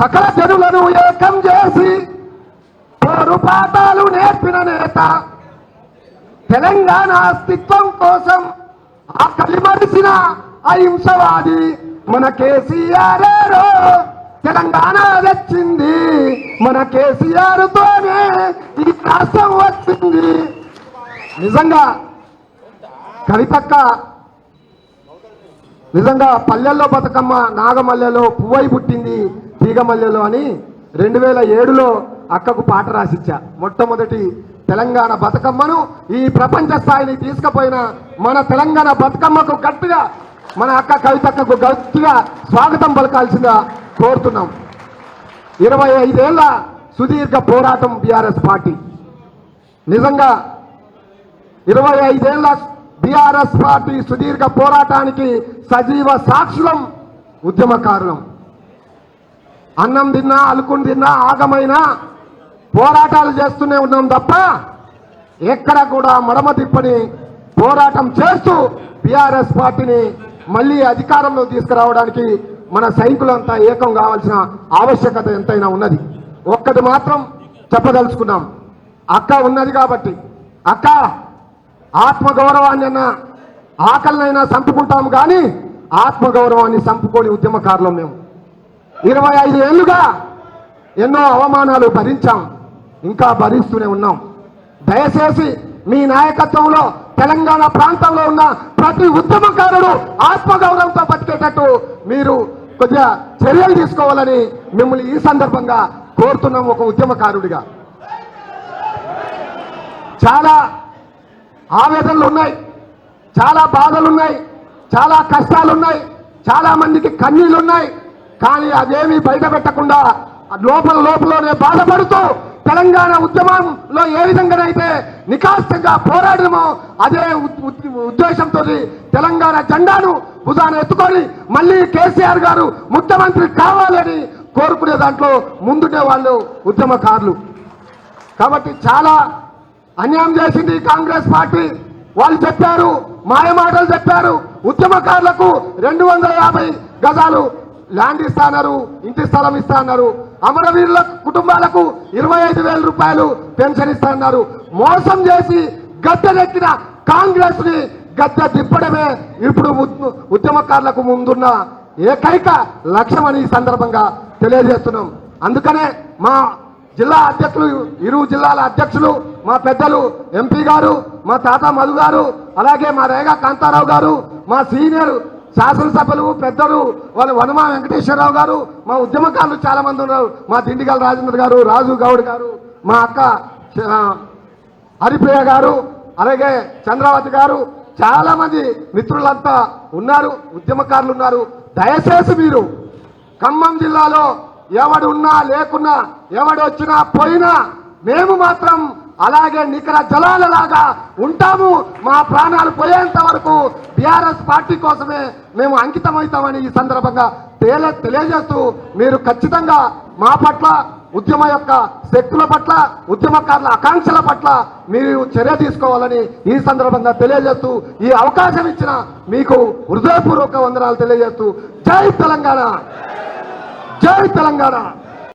సకల జనులను ఏకం చేసి పోరు పాఠాలు నేర్పిన నేత, తెలంగాణ అస్తిత్వం కోసం ఆ కలిమరిసిన అహింసవాది మన కేసీఆర్. తెలంగాణ వచ్చింది మన కేసీఆర్ తోనే ఈ రాష్ట్రం వచ్చింది. నిజంగా కవితక్క నిజంగా పల్లెల్లో బతుకమ్మ నాగమల్లెలో పువ్వై పుట్టింది తీగమల్లెలో అని 2007లో అక్కకు పాట రాసిచ్చా. మొట్టమొదటి తెలంగాణ బతుకమ్మను ఈ ప్రపంచ స్థాయిని తీసుకుపోయిన మన తెలంగాణ బతుకమ్మకు గట్టిగా మన అక్క కవితక్కకు గట్టిగా స్వాగతం పలకాల్సిందిగా కోరుతున్నాం. 25 ఏళ్ల సుదీర్ఘ పోరాటం బీఆర్ఎస్ పార్టీ. నిజంగా 25 ఏళ్ల బీఆర్ఎస్ పార్టీ సుదీర్ఘ పోరాటానికి సజీవ సాక్షులం ఉద్యమకారులం. అన్నం తిన్నా అలుకుని తిన్నా ఆగమైనా పోరాటాలు చేస్తూనే ఉన్నాం తప్ప ఎక్కడ కూడా మడమ తిప్పని పోరాటం చేస్తూ బీఆర్ఎస్ పార్టీని మళ్ళీ అధికారంలో తీసుకురావడానికి మన సైనికులంతా ఏకం కావాల్సిన ఆవశ్యకత ఎంతైనా ఉన్నది. ఒక్కటి మాత్రం చెప్పదలుచుకున్నాం, అక్క ఉన్నది కాబట్టి అక్క ఆత్మగౌరవాన్ని అన్న ఆకలినైనా చంపుకుంటాం కానీ ఆత్మగౌరవాన్ని చంపుకొని ఉద్యమకారులం మేము. 25 ఏళ్లుగా ఎన్నో అవమానాలు భరించాం, ఇంకా భరిస్తూనే ఉన్నాం. దయచేసి మీ నాయకత్వంలో తెలంగాణ ప్రాంతంలో ఉన్న ప్రతి ఉద్యమకారుడు ఆత్మగౌరవంతో బతికేటట్టు మీరు కొద్దిగా చర్యలు తీసుకోవాలని మిమ్మల్ని ఈ సందర్భంగా కోరుతున్నాం. ఒక ఉద్యమకారుడిగా చాలా ఆవేదనలు ఉన్నాయి, చాలా బాధలున్నాయి, చాలా కష్టాలున్నాయి, చాలా మందికి కన్నీళ్లున్నాయి. కానీ అదేమీ బయట పెట్టకుండా లోపలనే బాధపడుతూ తెలంగాణ ఉద్యమంలో ఏ విధంగానైతే నికాస్తంగా పోరాడమో అదే ఉద్దేశంతో తెలంగాణ జెండాను భుజాన ఎత్తుకొని మళ్ళీ కేసీఆర్ గారు ముఖ్యమంత్రి కావాలని కోరుకునే దాంట్లో ముందుండే వాళ్ళు ఉద్యమకారులు. కాబట్టి చాలా అన్యాయం చేసింది కాంగ్రెస్ పార్టీ. వాళ్ళు చెప్పారు, మాయమాటలు చెప్పారు. ఉద్యమకారులకు 250 గజాలు ల్యాండ్ ఇస్తా అన్నారు, ఇంటి స్థలం ఇస్తా అన్నారు. అమరవీరుల కుటుంబాలకు 25,000 రూపాయలు పెన్షన్ ఇస్తా అన్నారు. మోసం చేసి గద్దెనెక్కిన కాంగ్రెస్ ని గద్దె దిప్పడమే ఇప్పుడు ఉద్యమకారులకు ముందున్న ఏకైక లక్ష్యం అని ఈ సందర్భంగా తెలియజేస్తున్నాం. అందుకనే మా జిల్లా అధ్యక్షులు, ఇరు జిల్లాల అధ్యక్షులు, మా పెద్దలు ఎంపీ గారు, మా తాత మధు గారు, అలాగే మా రేగా కాంతారావు గారు, మా సీనియర్ శాసనసభ్యులు పెద్దలు వాళ్ళు వనమా వెంకటేశ్వరరావు గారు, మా ఉద్యమకారులు చాలా మంది ఉన్నారు. మా దిండిగల రాజేంద్ర గారు, రాజు గౌడ్ గారు, మా అక్క హరిప్రియ గారు, అలాగే చంద్రావతి గారు, చాలా మంది మిత్రులంతా ఉన్నారు, ఉద్యమకారులు ఉన్నారు. దయచేసి మీరు ఖమ్మం జిల్లాలో ఎవడు ఉన్నా లేకున్నా, ఎవడు వచ్చినా పోయినా మేము మాత్రం అలాగే నికర జలాలలాగా ఉంటాము. మా ప్రాణాలు పోయేంత వరకు బీఆర్ఎస్ పార్టీ కోసమే మేము అంకితమవుతామని ఈ సందర్భంగా తెలియజేస్తూ మీరు ఖచ్చితంగా మా పట్ల, ఉద్యమ యొక్క శక్తుల పట్ల, ఉద్యమకారుల ఆకాంక్షల పట్ల మీరు చర్య తీసుకోవాలని ఈ సందర్భంగా తెలియజేస్తూ ఈ అవకాశం ఇచ్చిన మీకు హృదయపూర్వక వందనాలు తెలియజేస్తూ జై తెలంగాణ, జై తెలంగాణ.